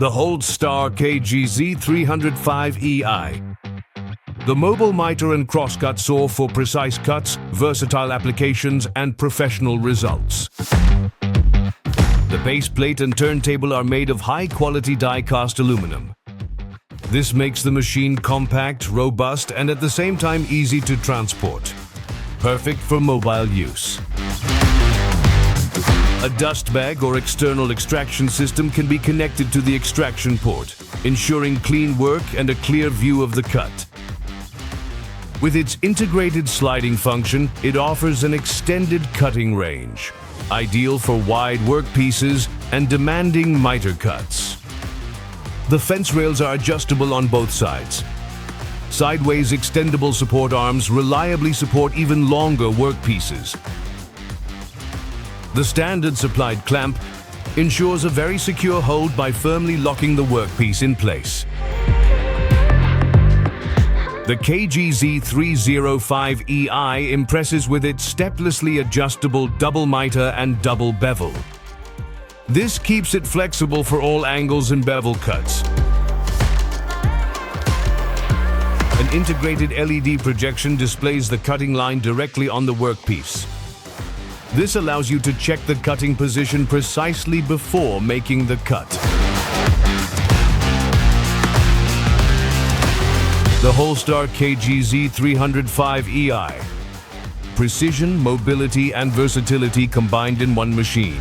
the Holzstar KGZ 305EI. The mobile Mitre and Crosscut saw for precise cuts, versatile applications, and professional results. The base plate and turntable are made of high-quality die-cast aluminum. This makes the machine compact, robust, and at the same time easy to transport. Perfect for mobile use. A dust bag or external extraction system can be connected to the extraction port, ensuring clean work and a clear view of the cut. With its integrated sliding function, it offers an extended cutting range, ideal for wide workpieces and demanding miter cuts. The fence rails are adjustable on both sides. Sideways extendable support arms reliably support even longer workpieces. The standard supplied clamp ensures a very secure hold by firmly locking the workpiece in place. The KGZ 305EI impresses with its steplessly adjustable double mitre and double bevel. This keeps it flexible for all angles and bevel cuts. An integrated LED projection displays the cutting line directly on the workpiece. This allows you to check the cutting position precisely before making the cut. The Holzstar KGZ 305EI. Precision, mobility, and versatility combined in one machine.